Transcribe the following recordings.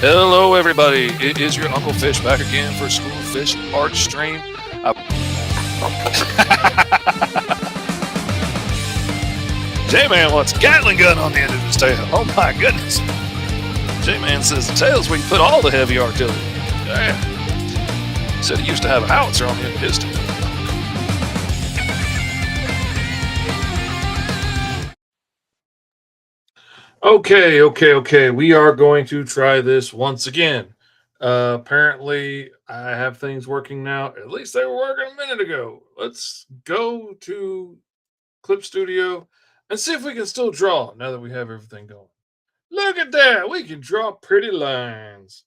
Hello, everybody. It is your Uncle Fish back again for School Fish Art Stream. J-Man wants a Gatling gun on the end of his tail. Oh my goodness. J-Man says the tail's where you put all the heavy artillery. Yeah. Said he used to have a howitzer on the end of his tail. Okay. We are going to try this once again. Apparently, I have things working now. At least they were working a minute ago. Let's go to Clip Studio and see if we can still draw now that we have everything going. Look at that. We can draw pretty lines.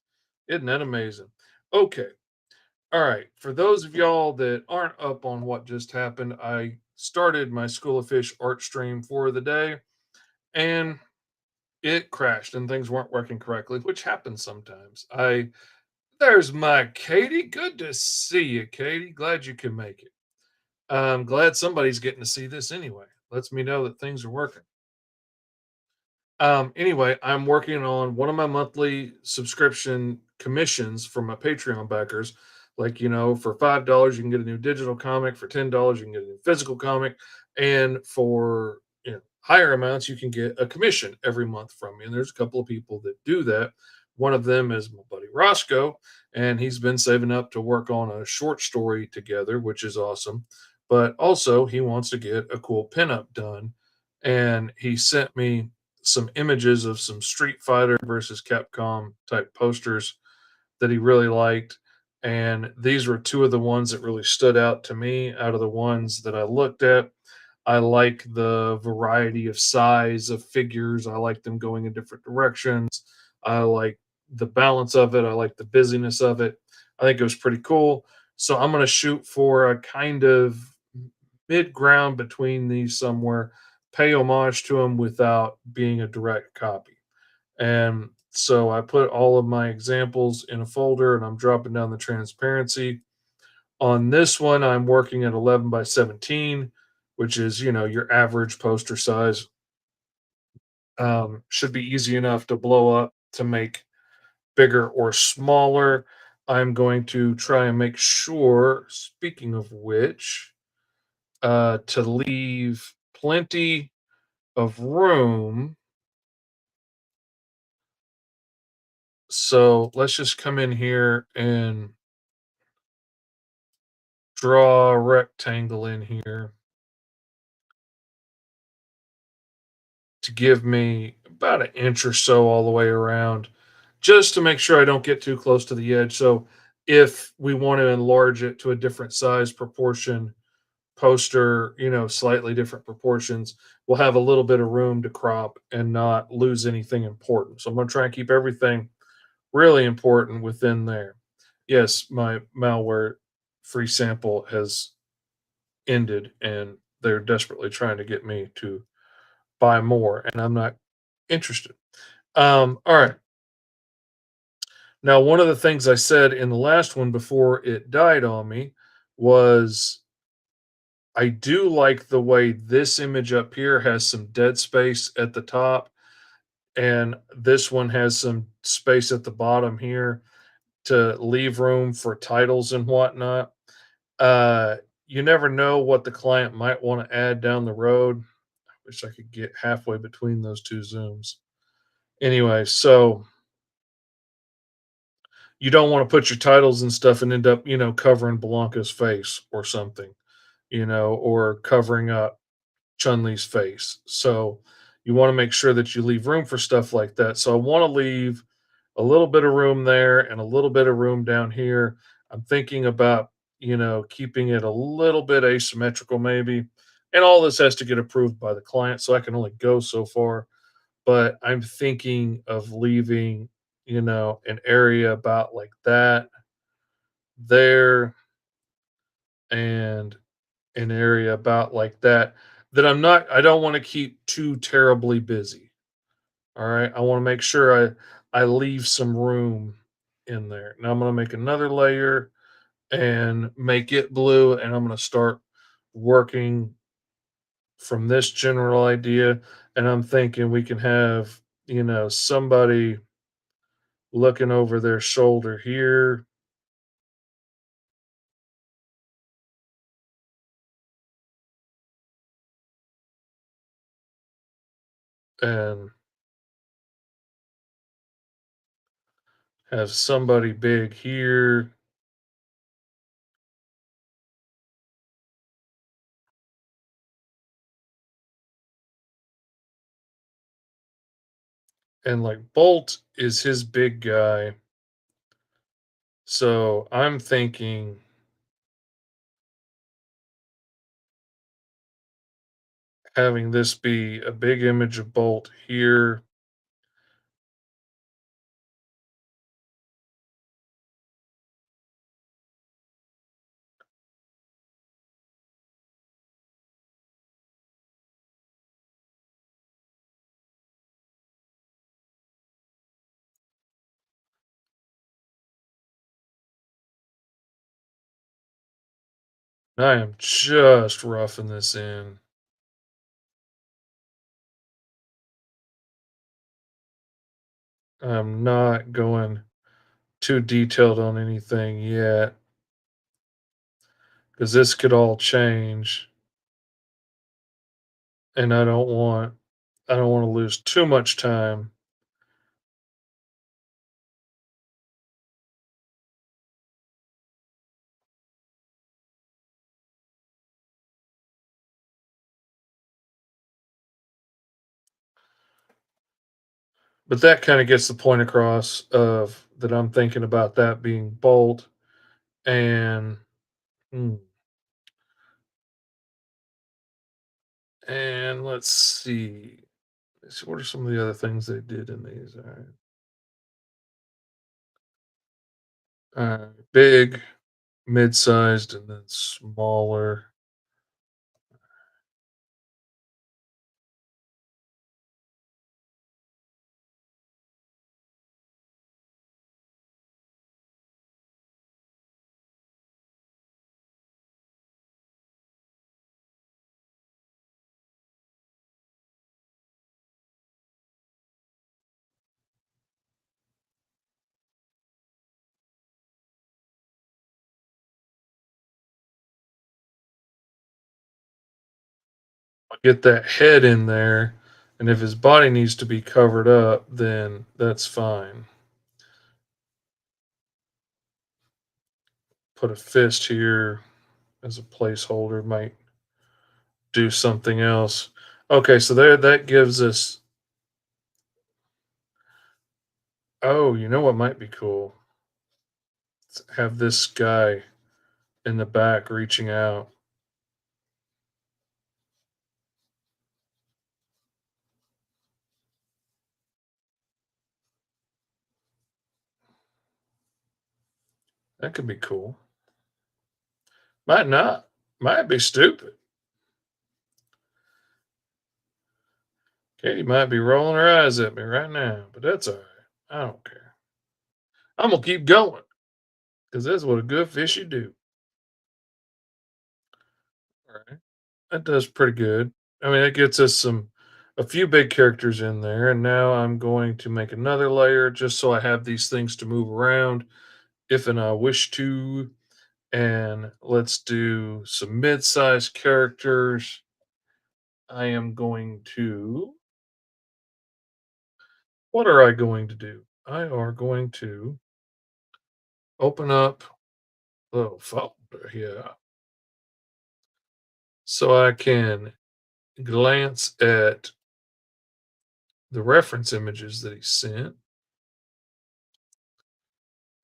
Isn't that amazing? Okay. All right. For those of y'all that aren't up on what just happened, I started my School of Fish art stream for the day and it crashed and things weren't working correctly, which happens sometimes. There's my Katie. Good to see you, Katie. Glad you can make it. I'm glad somebody's getting to see this anyway. Lets me know that things are working. Anyway, I'm working on one of my monthly subscription commissions for my Patreon backers. Like, for $5, you can get a new digital comic. For $10, you can get a new physical comic. And for higher amounts, you can get a commission every month from me. And there's a couple of people that do that. One of them is my buddy Roscoe, and he's been saving up to work on a short story together, which is awesome. But also, he wants to get a cool pinup done. And he sent me some images of some Street Fighter versus Capcom type posters that he really liked. And these were two of the ones that really stood out to me out of the ones that I looked at. I like the variety of size of figures. I like them going in different directions. I like the balance of it. I like the busyness of it. I think it was pretty cool. So I'm going to shoot for a kind of mid ground between these somewhere, pay homage to them without being a direct copy. And so I put all of my examples in a folder and I'm dropping down the transparency. On this one, I'm working at 11 by 17, which is, your average poster size. Should be easy enough to blow up to make bigger or smaller. I'm going to try and make sure, speaking of which, to leave plenty of room. So let's just come in here and draw a rectangle in here to give me about an inch or so all the way around, just to make sure I don't get too close to the edge. So if we want to enlarge it to a different size proportion poster, slightly different proportions, we'll have a little bit of room to crop and not lose anything important. So I'm going to try and keep everything really important within there. Yes, my malware free sample has ended and they're desperately trying to get me to buy more and I'm not interested. All right. Now, one of the things I said in the last one before it died on me was I do like the way this image up here has some dead space at the top, and this one has some space at the bottom here to leave room for titles and whatnot. Uh, you never know what the client might want to add down the road. I wish I could get halfway between those two zooms. Anyway, so you don't want to put your titles and stuff and end up, covering Blanca's face or something, or covering up Chun Li's face. So you want to make sure that you leave room for stuff like that. So I want to leave a little bit of room there and a little bit of room down here. I'm thinking about, keeping it a little bit asymmetrical maybe. And all this has to get approved by the client. So I can only go so far. But I'm thinking of leaving, an area about like that there and an area about like that I don't want to keep too terribly busy. All right. I want to make sure I leave some room in there. Now I'm going to make another layer and make it blue and I'm going to start working from this general idea and I'm thinking we can have, somebody looking over their shoulder here, and have somebody big here, and like Bolt is his big guy. So I'm thinking having this be a big image of Bolt here, I am just roughing this in. I'm not going too detailed on anything yet because this could all change, and I don't want to lose too much time. But that kind of gets the point across of that I'm thinking about that being Bolt and hmm, and let's see. What are some of the other things they did in these? Big, mid-sized, and then smaller. I'll get that head in there, and if his body needs to be covered up, then that's fine. Put a fist here as a placeholder, might do something else. Okay, so there that gives us. Oh, you know what might be cool? Have this guy in the back reaching out. That could be cool. Might not. Might be stupid. Katie might be rolling her eyes at me right now, but that's all right. I don't care. I'm gonna keep going because that's what a good fish you do. All right, that does pretty good. I mean, it gets us a few big characters in there, and now I'm going to make another layer just so I have these things to move around if and I wish to. And let's do some mid-sized characters. I am going to. What are I going to do? I are going to open up a little folder here so I can glance at the reference images that he sent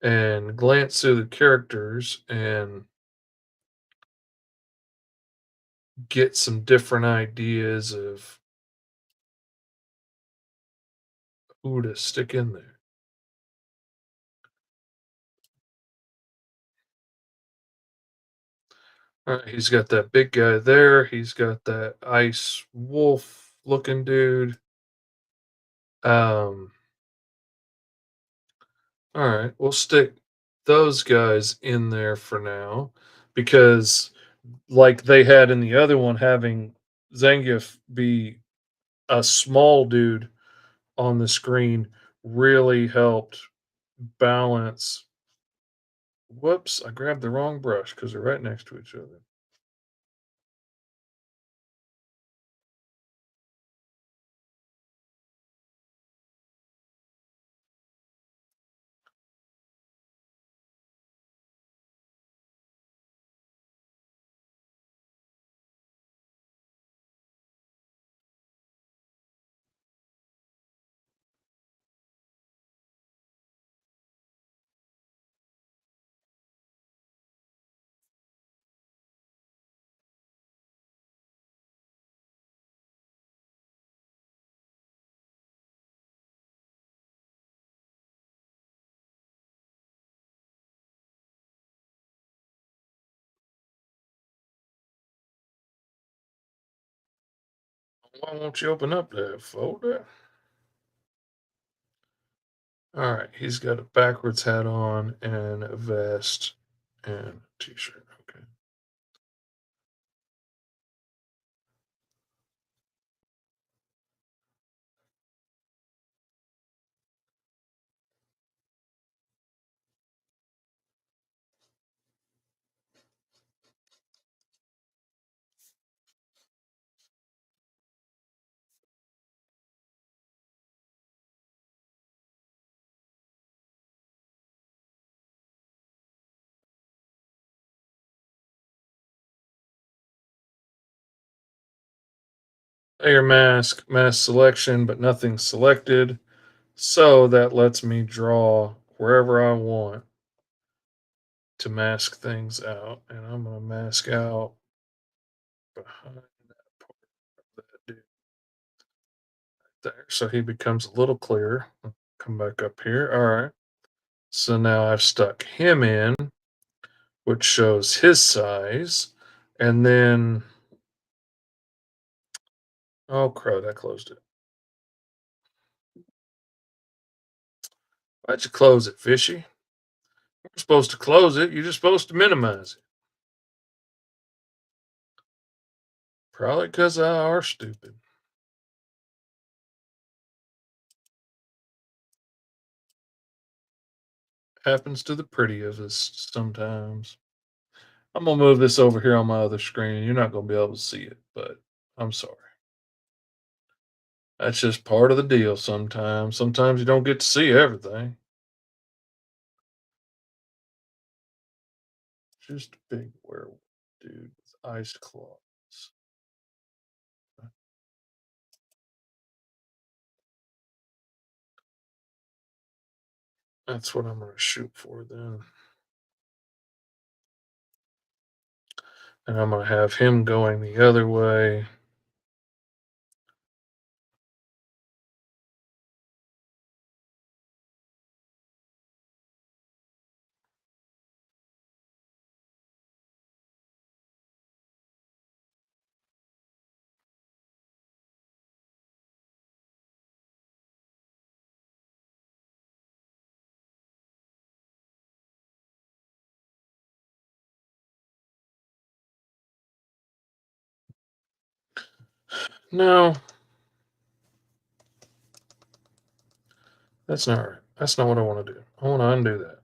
and glance through the characters and get some different ideas of who to stick in there. All right, he's got that big guy there. He's got that ice wolf looking dude. Um, all right, we'll stick those guys in there for now because, like they had in the other one, having Zangief be a small dude on the screen really helped balance. Whoops, I grabbed the wrong brush because they're right next to each other. Why won't you open up that folder? All right, he's got a backwards hat on and a vest and a t-shirt. Okay. Layer mask, mask selection, but nothing selected. So that lets me draw wherever I want to mask things out. And I'm going to mask out behind that part of that dude there. So he becomes a little clearer. Come back up here. All right. So now I've stuck him in, which shows his size. And then, oh, crud, I closed it. Why'd you close it, fishy? You're supposed to close it. You're just supposed to minimize it. Probably because I are stupid. Happens to the pretty of us sometimes. I'm gonna move this over here on my other screen. You're not gonna be able to see it, but I'm sorry. That's just part of the deal sometimes. Sometimes you don't get to see everything. Just a big werewolf dude with ice claws. That's what I'm gonna shoot for then. And I'm gonna have him going the other way. No, that's not right. That's not what I want to do. I want to undo that.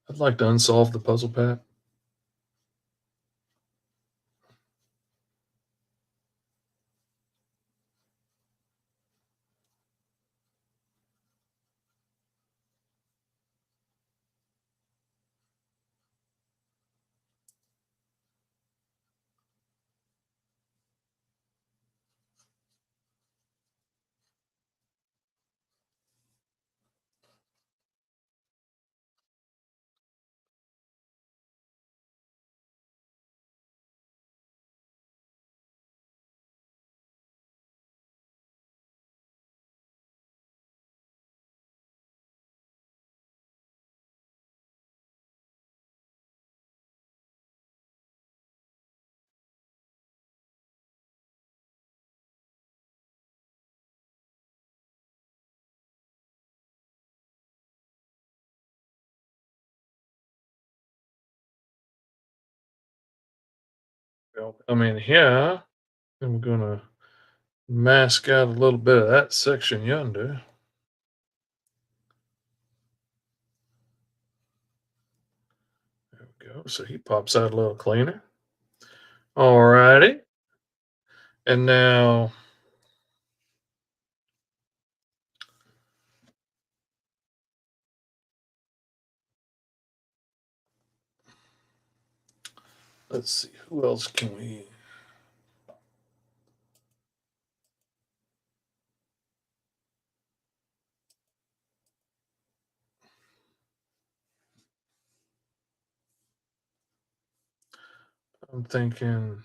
I'd like to unsolve the puzzle pad. Well, I mean, here I'm gonna Mask out a little bit of that section yonder. There we go. So he pops out a little cleaner. All righty. And now let's see, who else can we? I'm thinking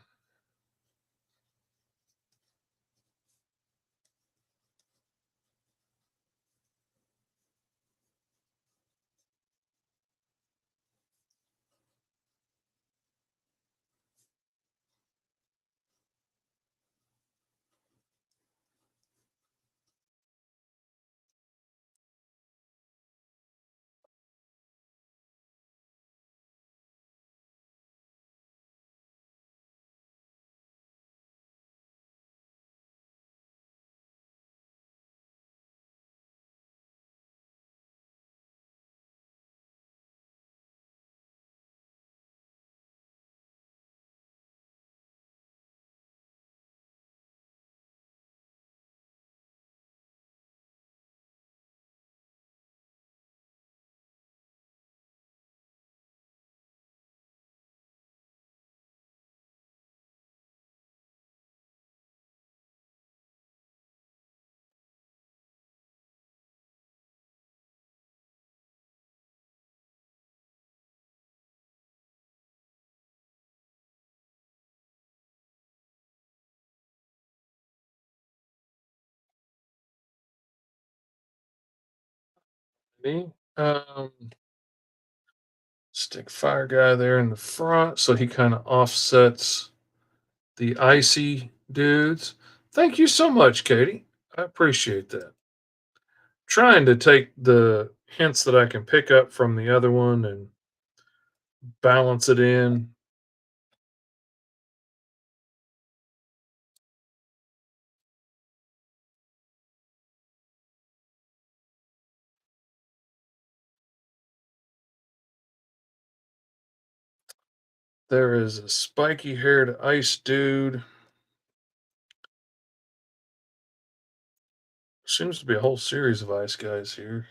me. Stick fire guy there in the front so he kind of offsets the icy dudes. Thank you so much, Katie. I appreciate that. Trying to take the hints that I can pick up from the other one and balance it in. There is a spiky haired ice dude. Seems to be a whole series of ice guys here.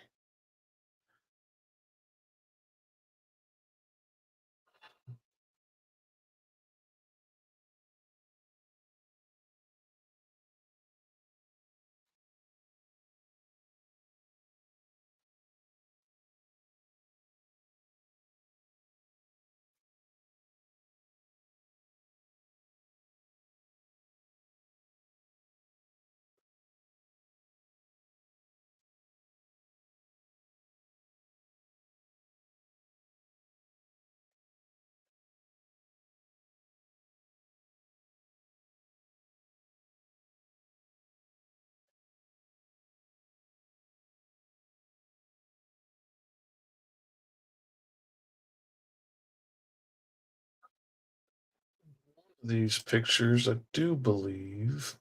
These pictures, I do believe.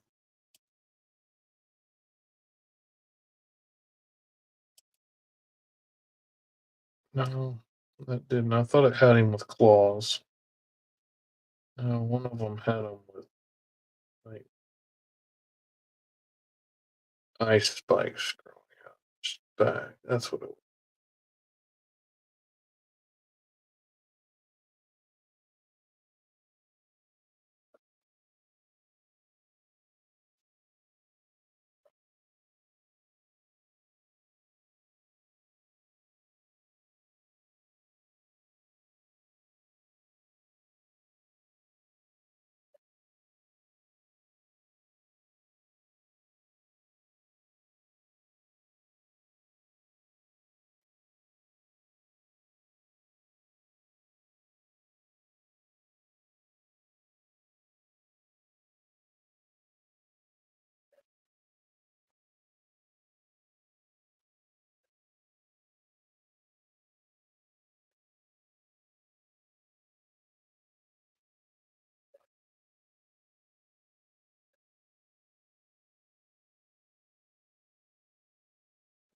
No, that didn't. I thought it had him with claws. No, one of them had him with like ice spikes growing out his back. That's what it was.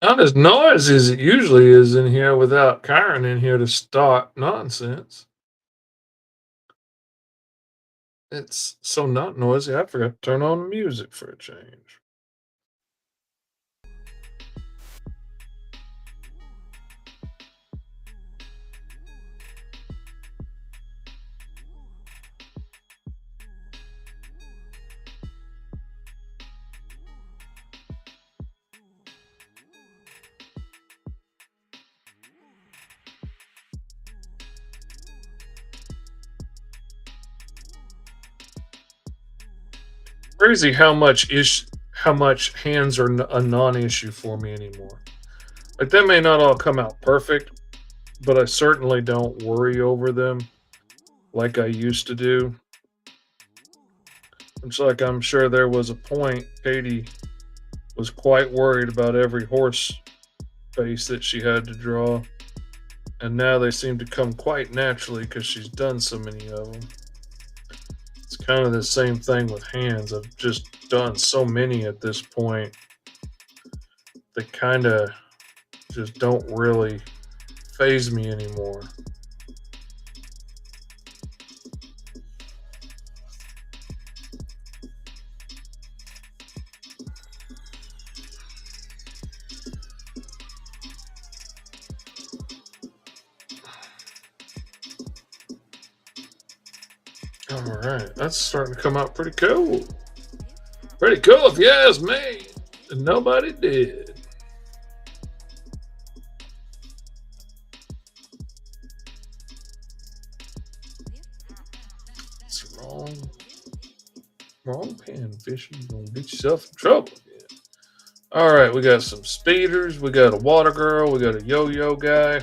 Not as noisy as it usually is in here without Kyron in here to start nonsense. It's so not noisy, I forgot to turn on the music for a change. Crazy how much hands are a non-issue for me anymore. Like, they may not all come out perfect, but I certainly don't worry over them like I used to do. It's like I'm sure there was a point Katie was quite worried about every horse face that she had to draw, and now they seem to come quite naturally because she's done so many of them. It's kind of the same thing with hands. I've just done so many at this point. They kind of just don't really phase me anymore. All right, that's starting to come out pretty cool. Pretty cool if you ask me. And nobody did. It's wrong pan fishing. You're gonna get yourself in trouble again. All right, we got some speeders. We got a water girl. We got a yo-yo guy.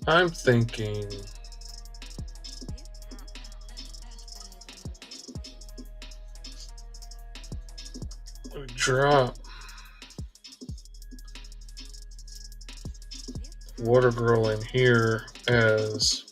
I'm thinking we drop water girl in here as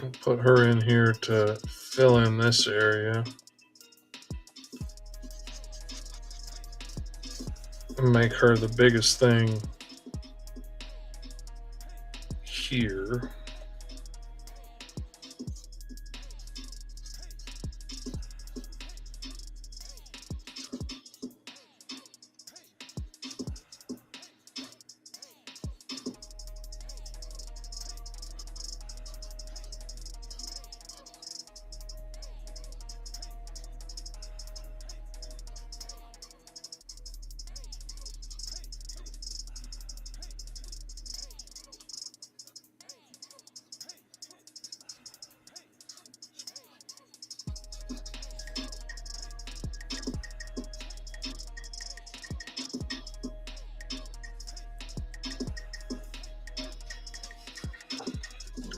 I'll put her in here to fill in this area. And make her the biggest thing here.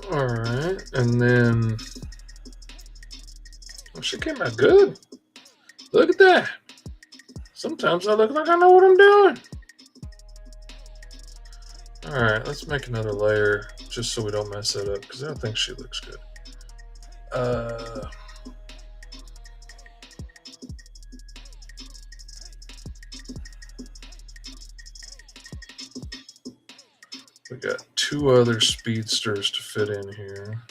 All right, and then she came out good. Look at that. Sometimes I look like I know what I'm doing. All right, let's make another layer just so we don't mess that up because I don't think she looks good. We got 2 other speedsters to fit in here.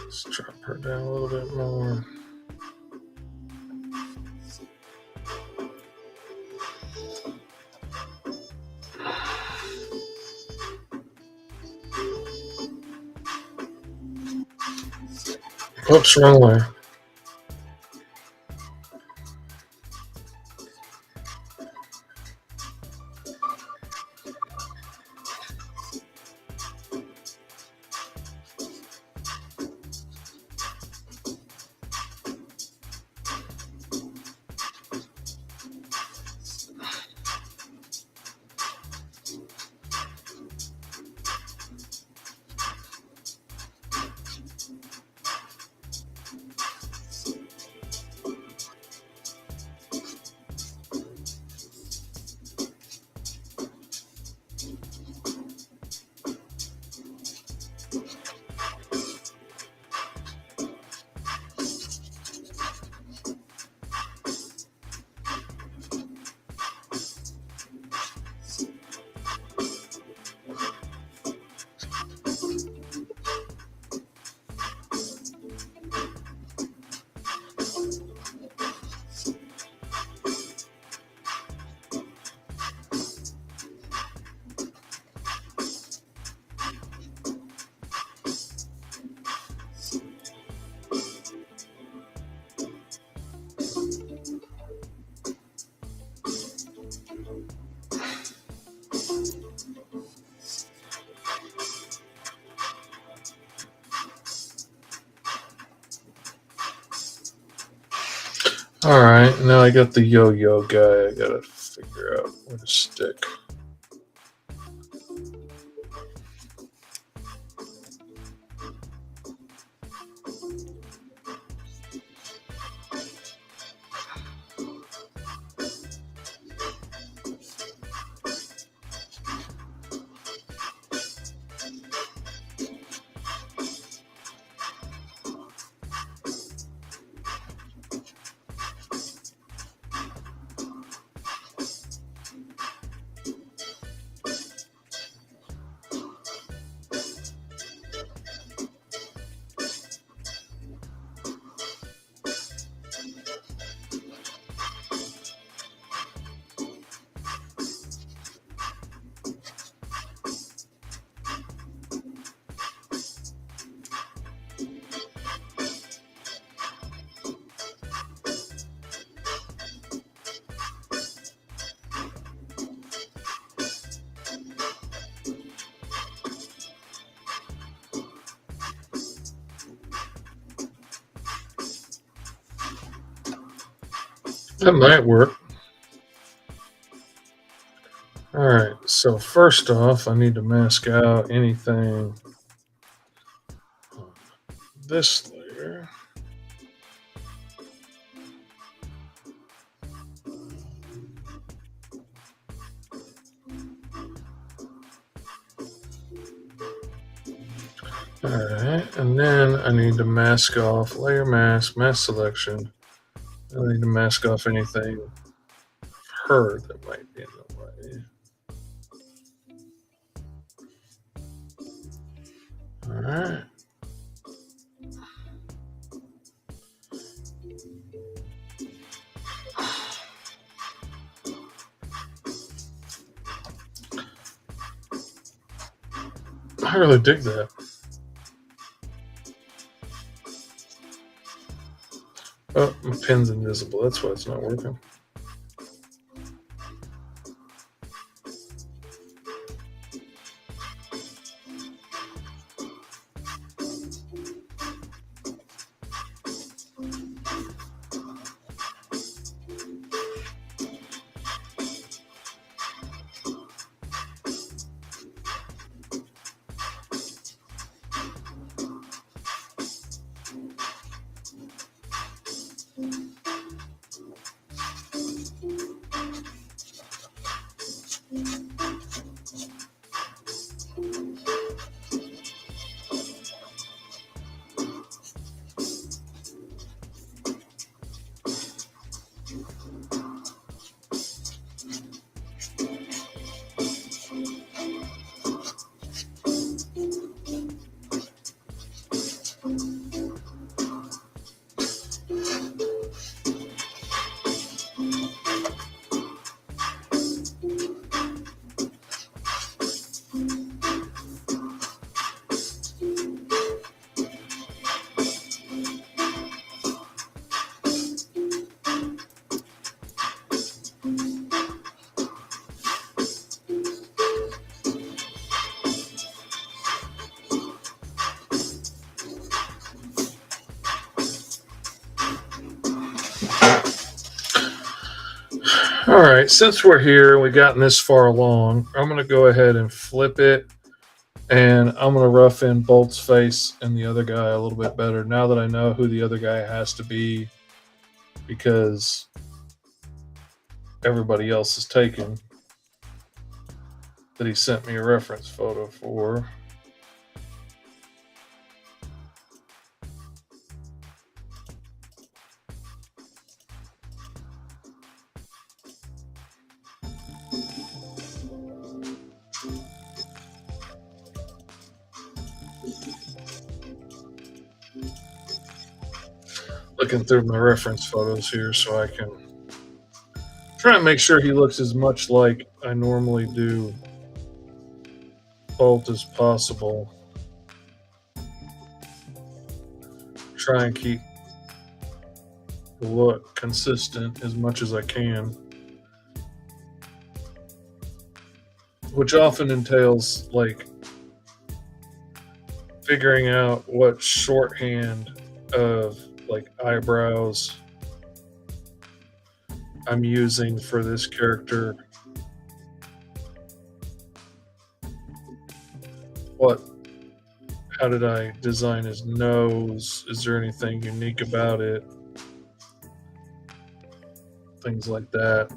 Let's drop her down a little bit more. Oops, wrong way. All right, now I got the yo-yo guy. I gotta figure out where to stick. That might work. All right, so first off, I need to mask out anything on this layer. All right, and then I need to mask off layer mask, mask selection. I need to mask off anything her that might be in the way. right. I really dig that. Oh, my pen's invisible. That's why it's not working. All right, since we're here, we've gotten this far along, I'm going to go ahead and flip it, and I'm going to rough in Bolt's face and the other guy a little bit better now that I know who the other guy has to be, because everybody else is taken that he sent me a reference photo for. Looking through my reference photos here so I can try and make sure he looks as much like I normally do Bolt as possible. Try and keep the look consistent as much as I can, which often entails like figuring out what shorthand of like eyebrows I'm using for this character. How did I design his nose? Is there anything unique about it? Things like that.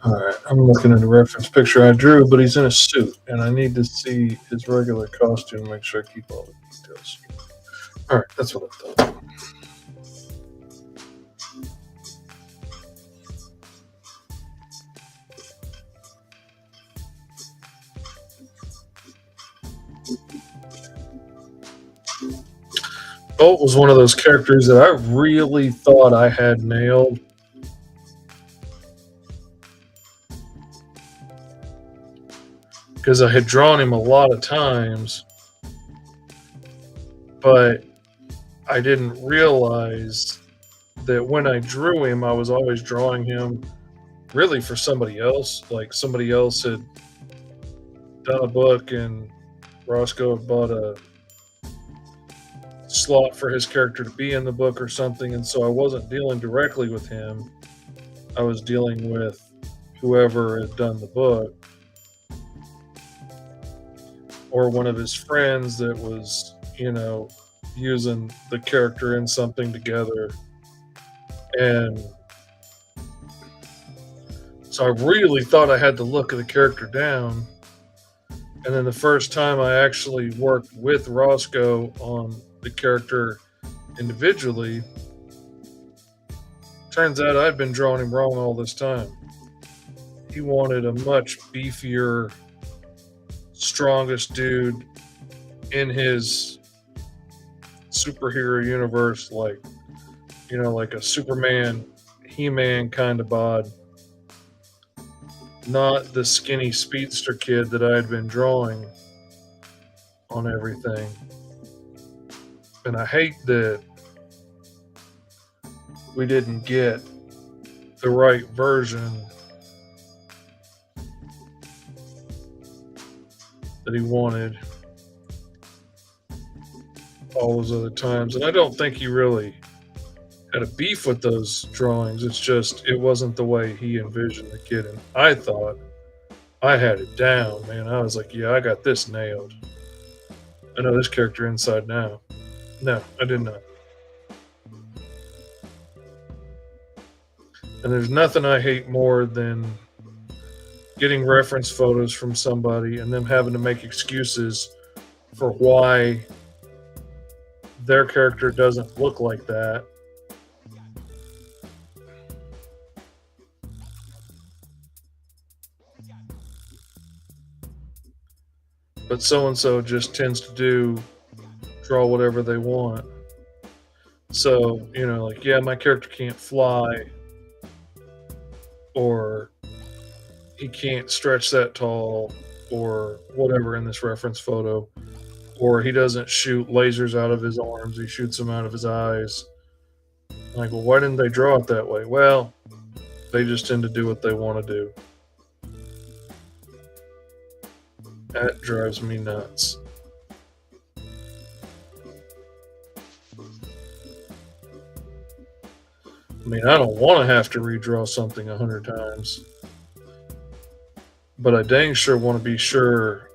All right, I'm looking at the reference picture I drew, but he's in a suit, and I need to see his regular costume to make sure I keep all the details. All right, that's what I thought. Bolt was one of those characters that I really thought I had nailed. Because I had drawn him a lot of times, but I didn't realize that when I drew him, I was always drawing him really for somebody else. Like somebody else had done a book and Roscoe had bought a slot for his character to be in the book or something. And so I wasn't dealing directly with him. I was dealing with whoever had done the book or one of his friends that was, using the character in something together. And so I really thought I had to look at the character down. And then the first time I actually worked with Roscoe on the character individually, turns out I'd been drawing him wrong all this time. He wanted a much beefier, strongest dude in his superhero universe, like a Superman, He-Man kind of bod, not the skinny speedster kid that I had been drawing on everything. And I hate that we didn't get the right version that he wanted all those other times. And I don't think he really had a beef with those drawings. It's just, it wasn't the way he envisioned the kid. And I thought I had it down, man. I was like, yeah, I got this nailed. I know this character inside now. No, I did not. And there's nothing I hate more than getting reference photos from somebody and them having to make excuses for why their character doesn't look like that. But so-and-so just tends to draw whatever they want. So, like, yeah, my character can't fly, or he can't stretch that tall, or whatever in this reference photo, or he doesn't shoot lasers out of his arms, he shoots them out of his eyes. Like, well, why didn't they draw it that way? Well, they just tend to do what they want to do. That drives me nuts. I mean, I don't want to have to redraw something 100 times, but I dang sure want to be sure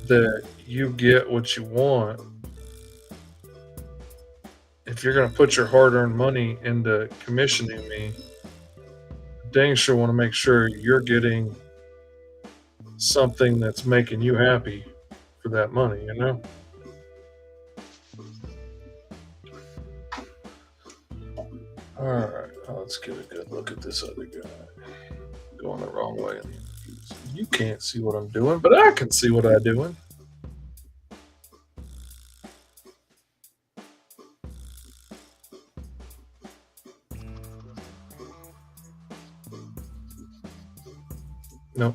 that you get what you want. If you're going to put your hard-earned money into commissioning me, dang sure want to make sure you're getting something that's making you happy for that money, All right, let's get a good look at this other guy. Going the wrong way. You can't see what I'm doing, but I can see what I'm doing. Nope.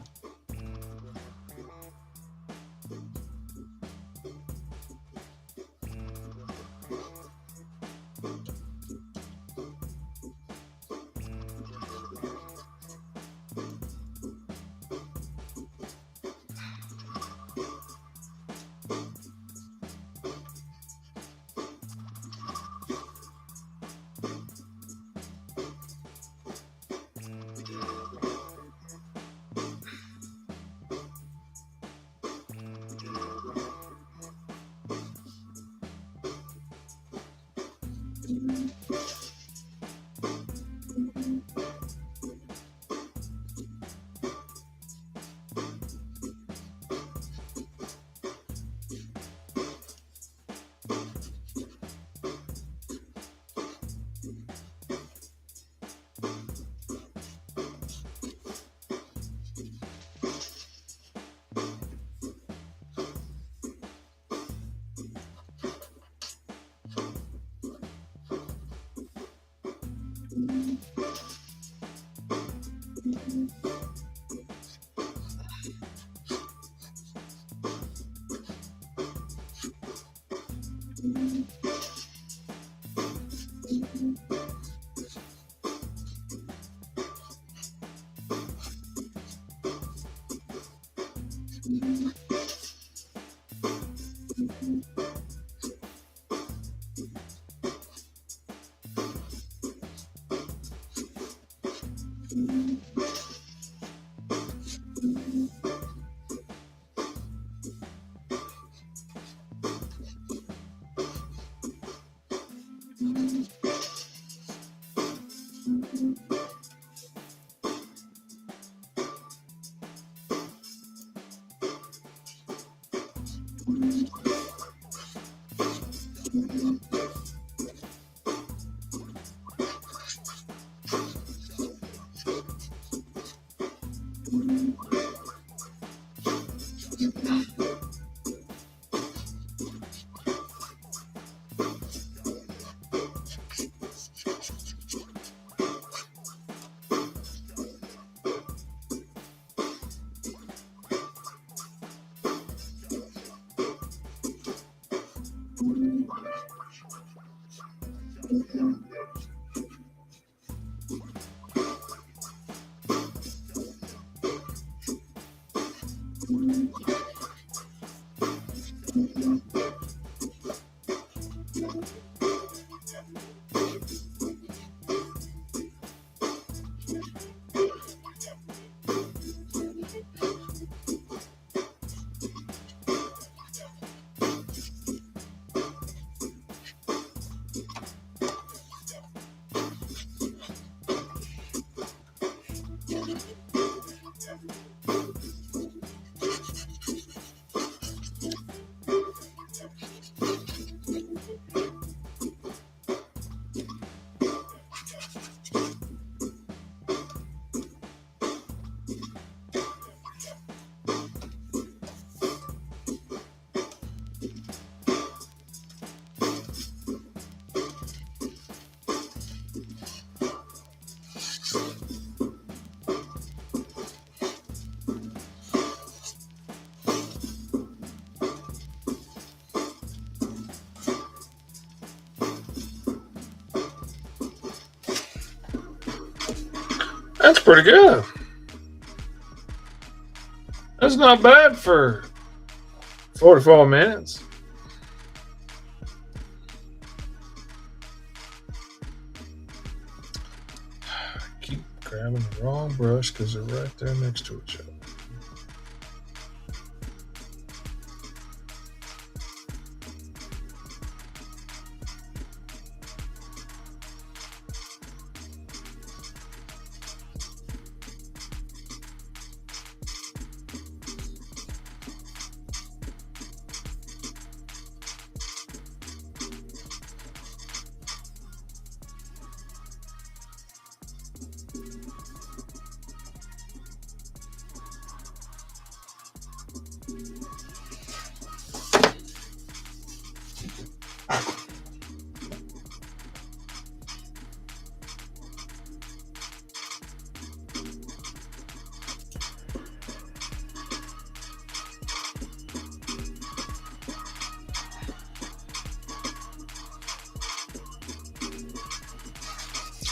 That's pretty good. That's not bad for 44 minutes. Keep grabbing the wrong brush because they're right there next to each other.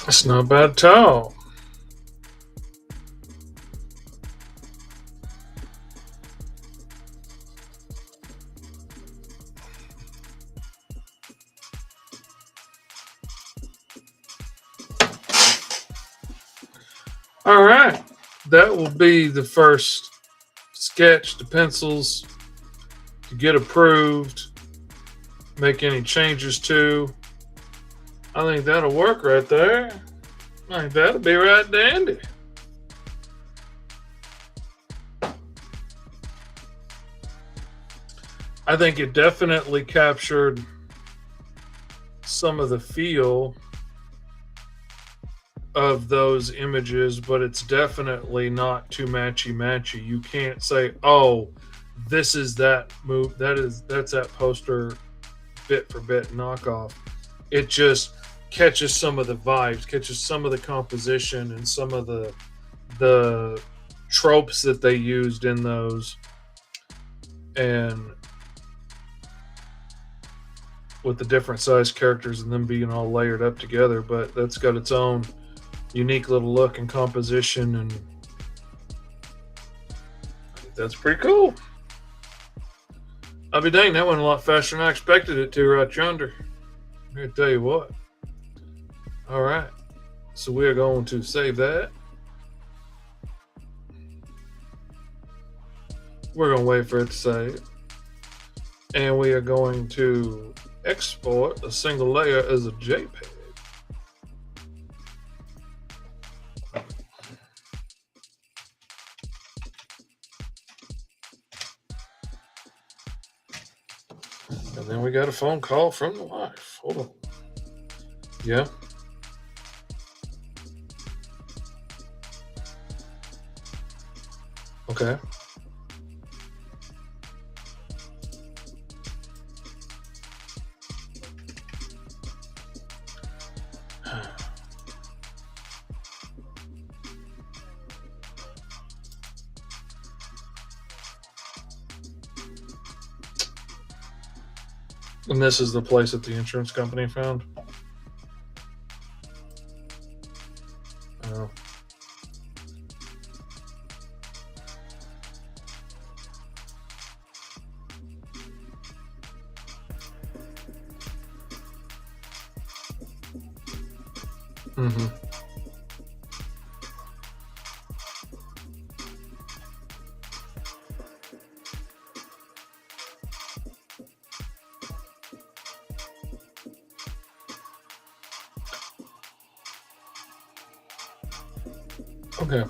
That's not bad at all. All right. That will be the first sketch to pencils to get approved, make any changes to. I think that'll work right there. I think that'll be right dandy. I think it definitely captured some of the feel of those images, but it's definitely not too matchy. You can't say, "Oh, this is that move. That's that poster bit for bit knockoff." It just catches some of the vibes, catches some of the composition and some of the tropes that they used in those, and with the different size characters and them being all layered up together. But that's got its own unique little look and composition, and that's pretty cool. I'll be dang, that went a lot faster than I expected it to right yonder. I'm going to tell you what. All right, so we're going to save that, We're going to wait for it to save. And we are going to export a single layer as a JPEG. And then we got a phone call from the wife. Hold on. Yeah. Okay. And this is the place that the insurance company found? Oh. Mm-hmm. Okay.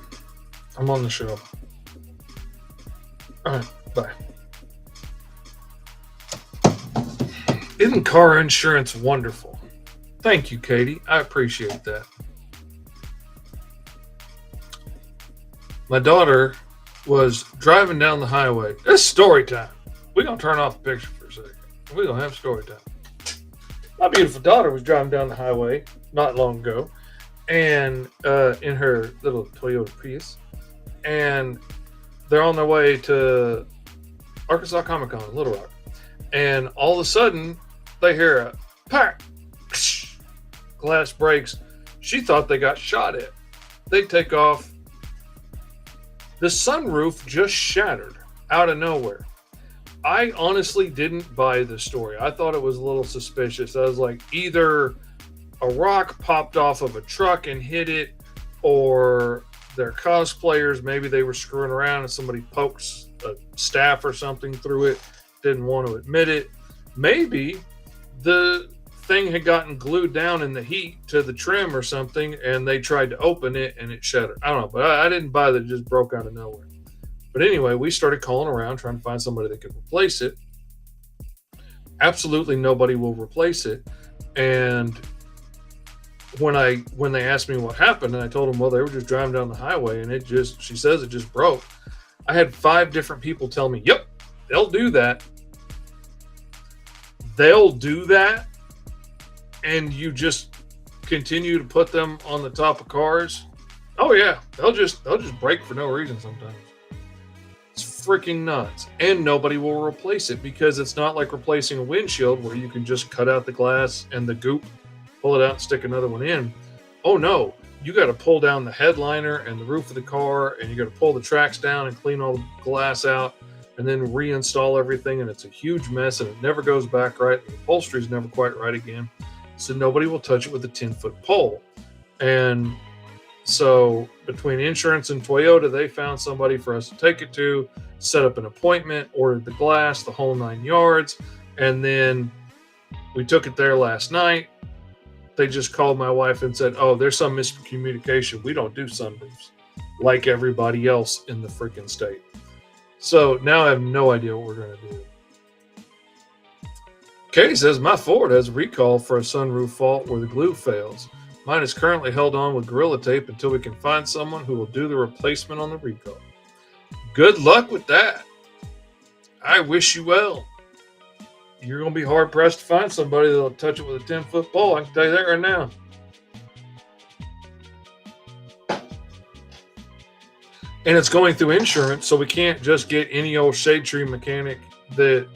I'm on the show. All right. Bye. Isn't car insurance wonderful? Thank you, Katie. I appreciate that. My daughter was driving down the highway. It's story time. We're going to turn off the picture for a second. We're going to have story time. My beautiful daughter was driving down the highway not long ago, and in her little Toyota Prius, and they're on their way to Arkansas Comic Con in Little Rock, and all of a sudden they hear a pack, glass breaks. She thought they got shot at. They take off. The sunroof just shattered out of nowhere. I honestly didn't buy the story. I thought it was a little suspicious. I was like, either a rock popped off of a truck and hit it, or they're cosplayers. Maybe they were screwing around and somebody poked a staff or something through it, didn't want to admit it. Maybe the thing had gotten glued down in the heat to the trim or something, and they tried to open it and it shattered. I don't know, but I didn't buy that it just broke out of nowhere. But anyway, we started calling around trying to find somebody that could replace it. Absolutely nobody will replace it. And when they asked me what happened, and I told them, well, they were just driving down the highway and she says it just broke. I had 5 different people tell me, yep, they'll do that. They'll do that. And you just continue to put them on the top of cars. Oh yeah, they'll just break for no reason sometimes. It's freaking nuts. And nobody will replace it, because it's not like replacing a windshield where you can just cut out the glass and the goop, pull it out and stick another one in. Oh no, you got to pull down the headliner and the roof of the car, and you got to pull the tracks down and clean all the glass out, and then reinstall everything, and it's a huge mess, and it never goes back right. The upholstery's never quite right again. So nobody will touch it with a 10-foot pole. And so between insurance and Toyota, they found somebody for us to take it to, set up an appointment, ordered the glass, the whole 9 yards. And then we took it there last night. They just called my wife and said, oh, there's some miscommunication. We don't do sunroofs like everybody else in the freaking state. So now I have no idea what we're going to do. Katie says, my Ford has a recall for a sunroof fault where the glue fails. Mine is currently held on with Gorilla Tape until we can find someone who will do the replacement on the recall. Good luck with that. I wish you well. You're going to be hard-pressed to find somebody that will touch it with a 10-foot pole. I can tell you that right now. And it's going through insurance, so we can't just get any old shade tree mechanic that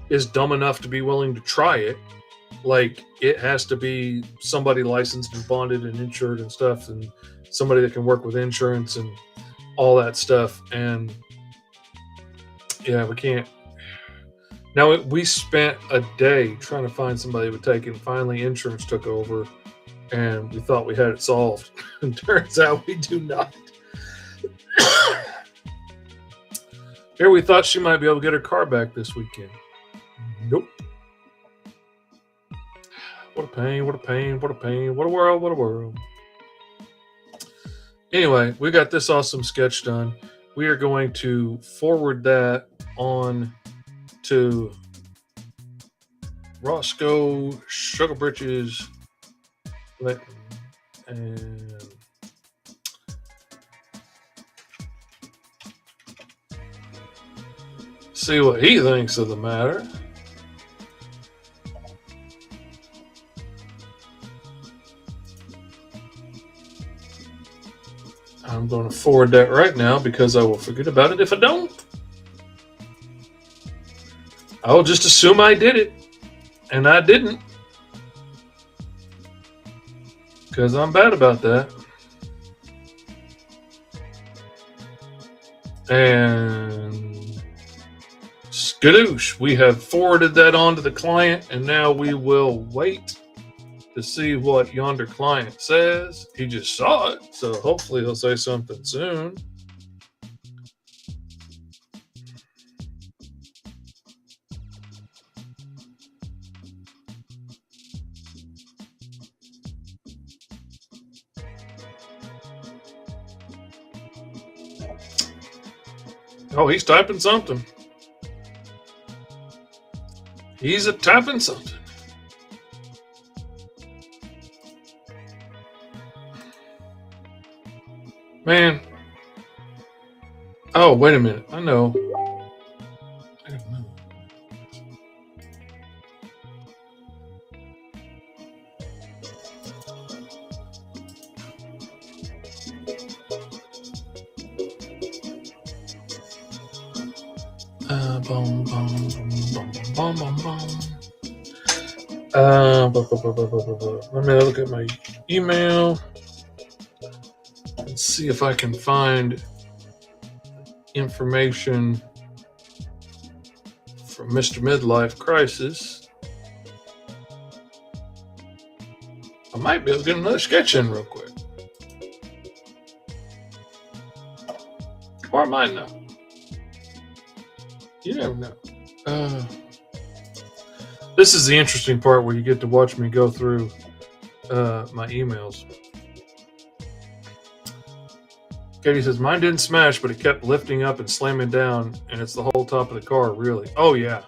is dumb enough to be willing to try it. Like, it has to be somebody licensed and bonded and insured and stuff, and somebody that can work with insurance and all that stuff. And yeah, we can't. Now, we spent a day trying to find somebody who would take it, and finally insurance took over, and we thought we had it solved. And turns out we do not. Here we thought she might be able to get her car back this weekend. Nope. What a pain, what a pain, what a pain, what a world, what a world. Anyway, we got this awesome sketch done. We are going to forward that on to Roscoe Sugar Britches and see what he thinks of the matter. I'm going to forward that right now because I will forget about it if I don't. I'll just assume I did it, and I didn't, because I'm bad about that. And skadoosh, we have forwarded that on to the client, and now we will wait to see what yonder client says. He just saw it, so hopefully he'll say something soon. Oh, he's typing something. He's a typing something. Man. Oh, wait a minute. I know. Boom, boom, boom, boom, boom, boom, boom. Let me look at my email and see if I can find information from Mr. Midlife Crisis. I might be able to get another sketch in real quick. Or I might not. You never know. This is the interesting part where you get to watch me go through my emails. Katie says, mine didn't smash, but it kept lifting up and slamming down, and it's the whole top of the car, really. Oh, yeah.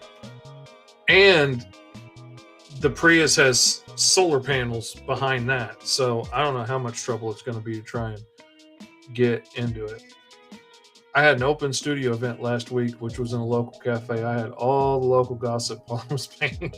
And the Prius has solar panels behind that, so I don't know how much trouble it's going to be to try and get into it. I had an open studio event last week, which was in a local cafe. I had all the local gossip while I was painting.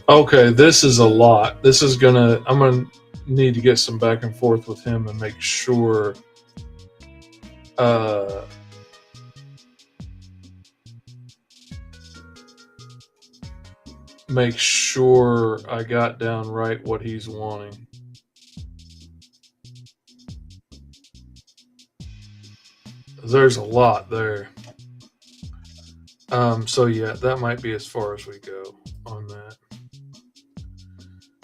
Okay, this is a lot. I'm gonna need to get some back and forth with him and make sure I got down right what he's wanting. There's a lot there. So yeah, that might be as far as we go on that.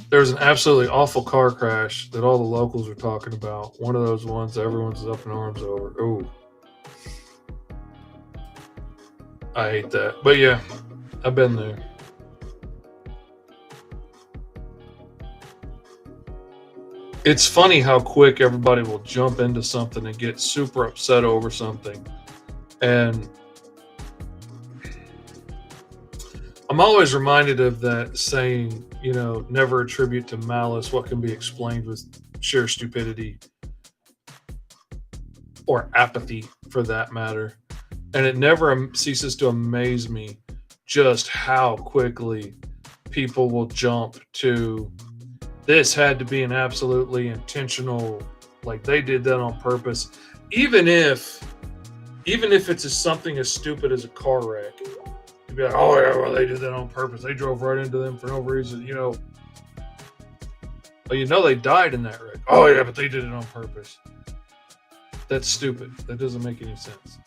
There was an absolutely awful car crash that all the locals are talking about. One of those ones everyone's up in arms over. Ooh. I hate that. But yeah, I've been there. It's funny how quick everybody will jump into something and get super upset over something. And I'm always reminded of that saying, never attribute to malice what can be explained with sheer stupidity or apathy, for that matter. And it never ceases to amaze me just how quickly people will jump to this had to be an absolutely intentional, like they did that on purpose, even if it's just something as stupid as a car wreck. You'd be like, oh yeah, well they did that on purpose. They drove right into them for no reason, Well, they died in that wreck. Oh yeah, but they did it on purpose. That's stupid. That doesn't make any sense.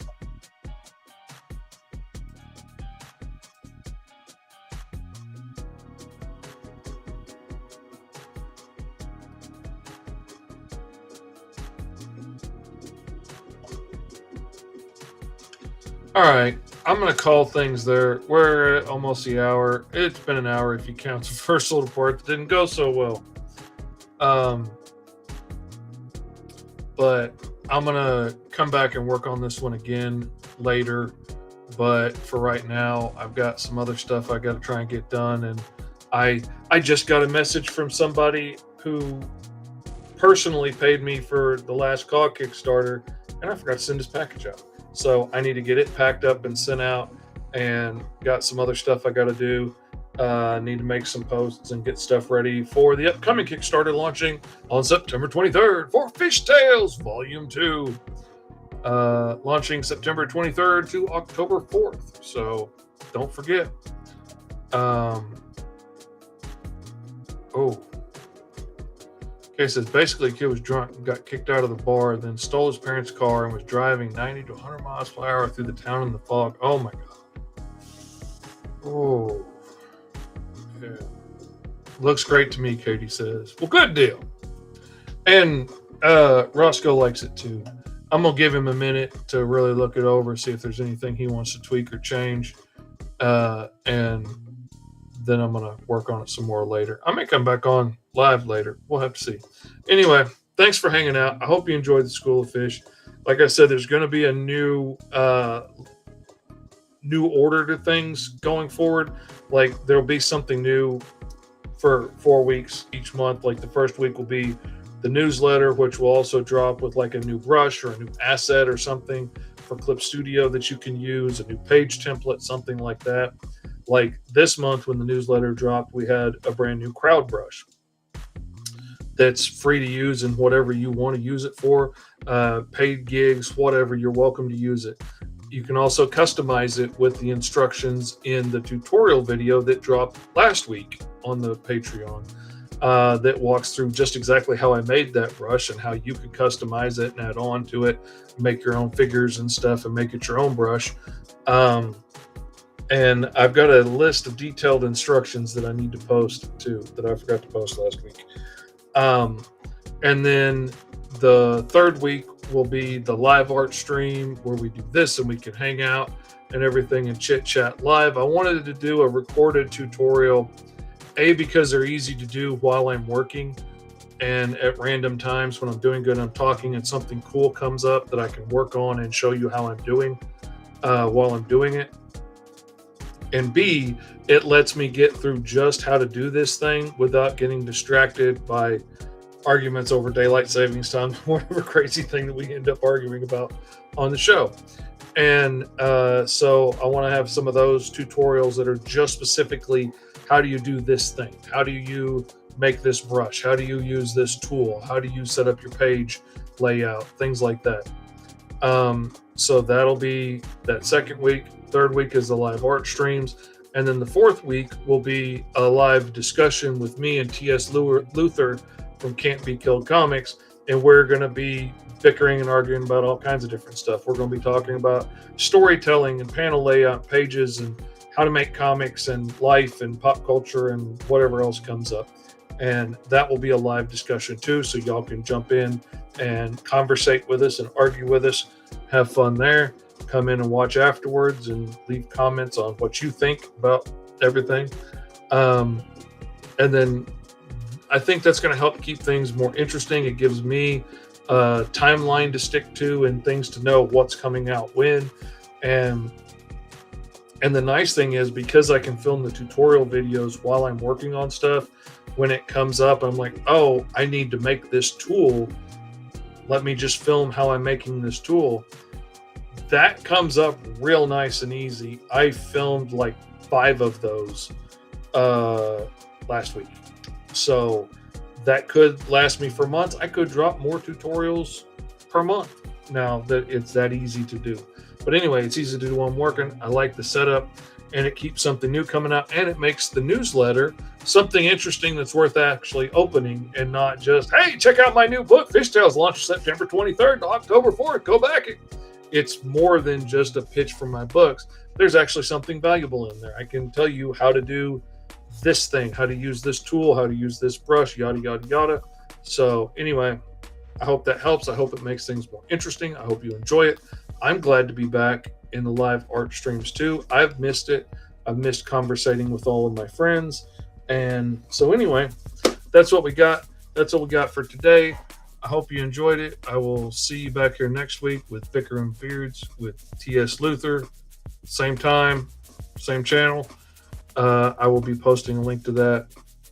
All right, I'm gonna call things there. We're at almost the hour. It's been an hour if you count the first little part that didn't go so well. But I'm gonna come back and work on this one again later. But for right now, I've got some other stuff I got to try and get done, and I just got a message from somebody who personally paid me for the last COG Kickstarter, and I forgot to send his package out. So I need to get it packed up and sent out, and got some other stuff I got to do. Need to make some posts and get stuff ready for the upcoming Kickstarter launching on September 23rd for Fish Tales Volume 2. Launching September 23rd to October 4th. So don't forget. Okay, says basically a kid was drunk, got kicked out of the bar, then stole his parents' car and was driving 90 to 100 miles per hour through the town in the fog. Oh my God. Oh. Yeah. Looks great to me, Katie says. Well, good deal. And Roscoe likes it too. I'm going to give him a minute to really look it over, see if there's anything he wants to tweak or change. And then I'm going to work on it some more later. I may come back on live later. We'll have to see. Anyway, thanks for hanging out. I hope you enjoyed the School of Fish. Like I said, there's going to be a new order to things going forward. Like there'll be something new for 4 weeks each month. Like the first week will be the newsletter, which will also drop with like a new brush or a new asset or something for Clip Studio that you can use, a new page template, something like that. Like this month when the newsletter dropped, we had a brand new crowd brush that's free to use in whatever you want to use it for, paid gigs, whatever, you're welcome to use it. You can also customize it with the instructions in the tutorial video that dropped last week on the Patreon. That walks through just exactly how I made that brush and how you can customize it and add on to it, make your own figures and stuff and make it your own brush. And I've got a list of detailed instructions that I need to post too, that I forgot to post last week. And then the third week will be the live art stream where we do this and we can hang out and everything and chit chat live. I wanted to do a recorded tutorial, because they're easy to do while I'm working and at random times when I'm doing good, I'm talking and something cool comes up that I can work on and show you how I'm doing while I'm doing it. And B, it lets me get through just how to do this thing without getting distracted by arguments over daylight savings time, whatever crazy thing that we end up arguing about on the show. And so I want to have some of those tutorials that are just specifically, how do you do this thing? How do you make this brush? How do you use this tool? How do you set up your page layout? Things like that. So that'll be that second week. Third week is the live art streams. And then the fourth week will be a live discussion with me and T.S. Luther from Can't Be Killed Comics. And we're going to be bickering and arguing about all kinds of different stuff. We're going to be talking about storytelling and panel layout, pages, and how to make comics and life and pop culture and whatever else comes up. And that will be a live discussion too. So y'all can jump in and conversate with us and argue with us, have fun there. Come in and watch afterwards and leave comments on what you think about everything. And then I think that's going to help keep things more interesting. It gives me a timeline to stick to and things to know what's coming out when. And the nice thing is, because I can film the tutorial videos while I'm working on stuff, when it comes up, I'm like, oh, I need to make this tool. Let me just film how I'm making this tool. That comes up real nice and easy. I filmed like 5 of those last week. So that could last me for months. I could drop more tutorials per month now that it's that easy to do. But anyway, it's easy to do while I'm working. I like the setup, and it keeps something new coming out, and it makes the newsletter something interesting that's worth actually opening, and not just, hey, check out my new book, Fishtails, launched September 23rd to October 4th. Go back. It's more than just a pitch for my books. There's actually something valuable in there. I can tell you how to do this thing, how to use this tool, how to use this brush, yada, yada, yada. So anyway, I hope that helps. I hope it makes things more interesting. I hope you enjoy it. I'm glad to be back in the live art streams too. I've missed it. I've missed conversating with all of my friends. And so anyway, that's what we got. That's all we got for today. I hope you enjoyed it. I will see you back here next week with Bicker and Beards with T.S. Luther. Same time, same channel. I will be posting a link to that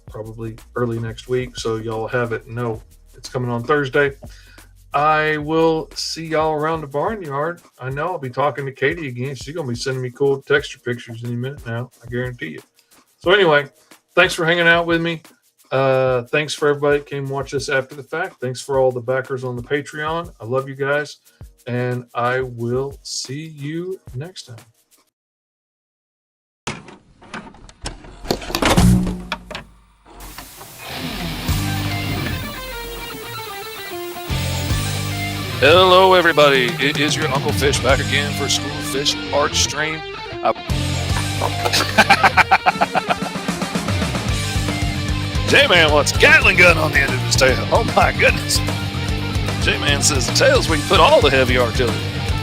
probably early next week, so y'all have it. No, it's coming on Thursday. I will see y'all around the barnyard. I know I'll be talking to Katie again. She's going to be sending me cool texture pictures any minute now. I guarantee you. So anyway, thanks for hanging out with me. Thanks for everybody that came watch this after the fact. Thanks for all the backers on the Patreon. I love you guys, and I will see you next time. Hello, everybody. It is your Uncle Fish back again for School Fish Art Stream. J-Man wants a Gatling gun on the end of his tail. Oh, my goodness. J-Man says the tail's where you put all the heavy artillery.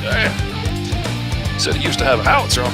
Yeah. He said he used to have a howitzer on